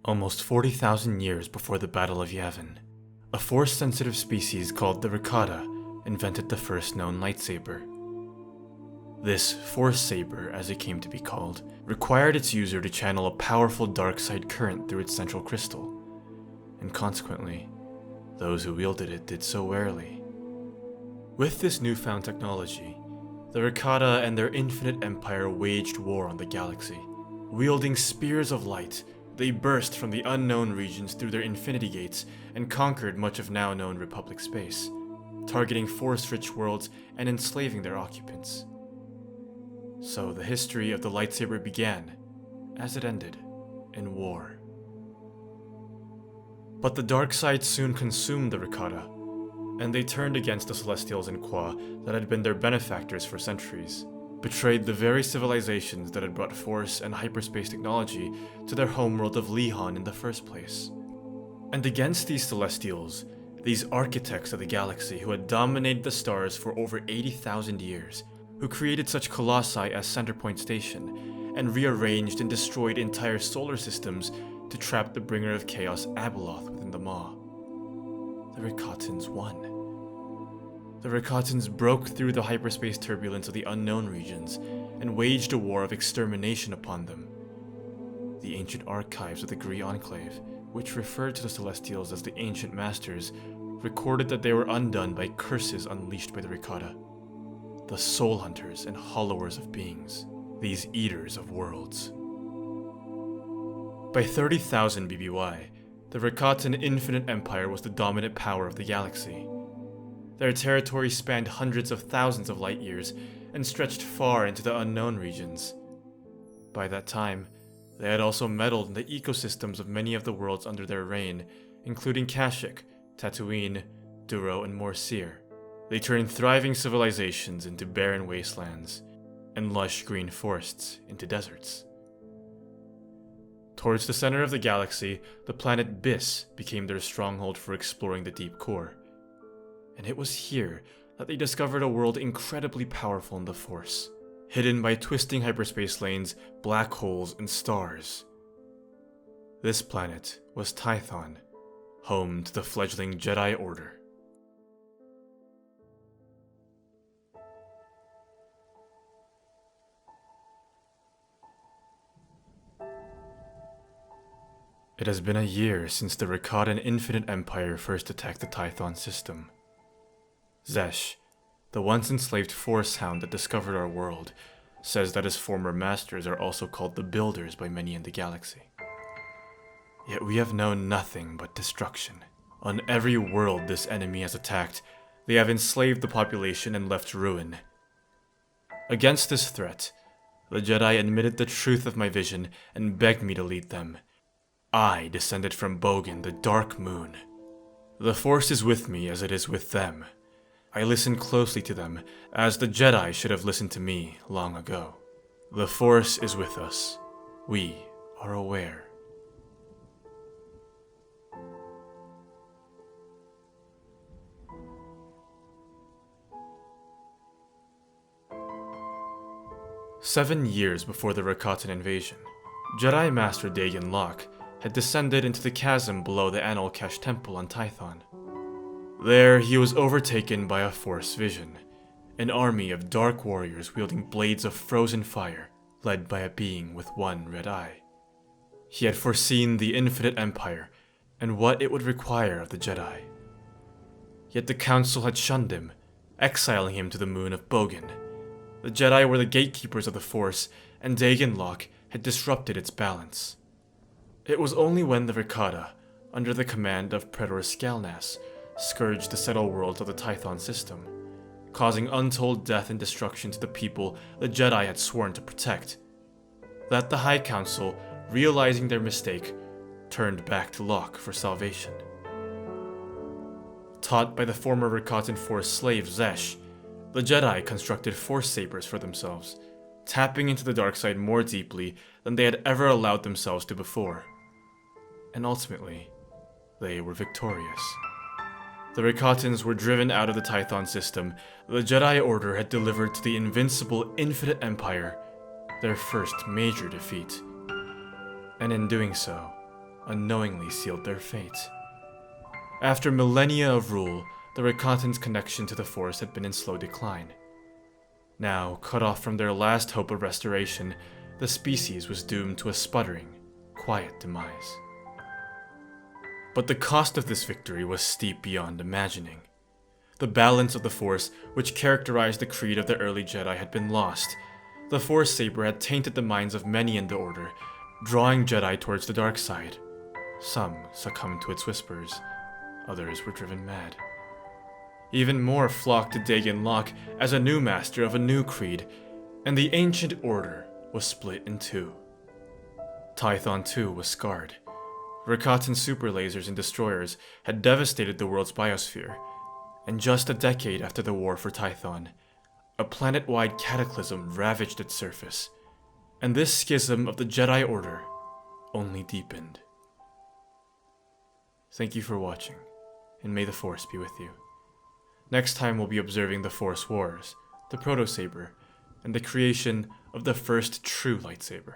Almost 40,000 years before the Battle of Yavin, a force-sensitive species called the Rakata invented the first known lightsaber. This Forcesaber, as it came to be called, required its user to channel a powerful dark side current through its central crystal, and consequently, those who wielded it did so warily. With this newfound technology, the Rakata and their infinite empire waged war on the galaxy. Wielding spears of light, they burst from the unknown regions through their infinity gates and conquered much of now known Republic space, targeting force-rich worlds and enslaving their occupants. So the history of the lightsaber began, as it ended, in war. But the dark side soon consumed the Rakata, and they turned against the Celestials and Qua that had been their benefactors for centuries, betrayed the very civilizations that had brought force and hyperspace technology to their homeworld of Lihan in the first place. And against these Celestials, these architects of the galaxy who had dominated the stars for over 80,000 years, who created such colossi as Centerpoint Station, and rearranged and destroyed entire solar systems to trap the bringer of chaos Abeloth within the maw. The Rakatans won. The Rakatans broke through the hyperspace turbulence of the unknown regions and waged a war of extermination upon them. The ancient archives of the Gree Enclave, which referred to the Celestials as the Ancient Masters, recorded that they were undone by curses unleashed by the Rakata, the Soul Hunters and Hollowers of Beings, these Eaters of Worlds. By 30,000 BBY, the Rakatan Infinite Empire was the dominant power of the galaxy. Their territory spanned hundreds of thousands of light years and stretched far into the unknown regions. By that time, they had also meddled in the ecosystems of many of the worlds under their reign, including Kashyyyk, Tatooine, Duro, and Morseer. They turned thriving civilizations into barren wastelands, and lush green forests into deserts. Towards the center of the galaxy, the planet Biss became their stronghold for exploring the deep core. And it was here that they discovered a world incredibly powerful in the Force, hidden by twisting hyperspace lanes, black holes, and stars. This planet was Tython, home to the fledgling Jedi Order. It has been a year since the Rakatan Infinite Empire first attacked the Tython system. Zesh, the once enslaved Force Hound that discovered our world, says that his former masters are also called the Builders by many in the galaxy. Yet we have known nothing but destruction. On every world this enemy has attacked, they have enslaved the population and left ruin. Against this threat, the Jedi admitted the truth of my vision and begged me to lead them. I descended from Bogan, the Dark Moon. The Force is with me as it is with them. I listen closely to them, as the Jedi should have listened to me long ago. The Force is with us. We are aware. Seven years before the Rakatan invasion, Jedi Master Dagan Locke had descended into the chasm below the Anolkesh Temple on Tython. There, he was overtaken by a Force vision, an army of dark warriors wielding blades of frozen fire, led by a being with one red eye. He had foreseen the Infinite Empire and what it would require of the Jedi. Yet the Council had shunned him, exiling him to the moon of Bogan. The Jedi were the gatekeepers of the Force, and Dagan Locke had disrupted its balance. It was only when the Rakata, under the command of Predor Skalnas, scourged the settled worlds of the Tython system, causing untold death and destruction to the people the Jedi had sworn to protect, that the High Council, realizing their mistake, turned back to Locke for salvation. Taught by the former Rakatan Force slave Zesh, the Jedi constructed Forcesabers for themselves, tapping into the dark side more deeply than they had ever allowed themselves to before. And ultimately, they were victorious. The Rakatans were driven out of the Tython system. The Jedi Order had delivered to the invincible Infinite Empire their first major defeat. And in doing so, unknowingly sealed their fate. After millennia of rule, the Rakatans' connection to the Force had been in slow decline. Now, cut off from their last hope of restoration, the species was doomed to a sputtering, quiet demise. But the cost of this victory was steep beyond imagining. The balance of the Force, which characterized the creed of the early Jedi, had been lost. The Forcesaber had tainted the minds of many in the Order, drawing Jedi towards the dark side. Some succumbed to its whispers, others were driven mad. Even more flocked to Dagan Locke as a new master of a new creed, and the ancient Order was split in two. Tython too was scarred. Rakatan super lasers and destroyers had devastated the world's biosphere, and just a decade after the war for Tython, a planet-wide cataclysm ravaged its surface, and this schism of the Jedi Order only deepened. Thank you for watching, and may the Force be with you. Next time we'll be observing the Force Wars, the Protosaber, and the creation of the first true lightsaber.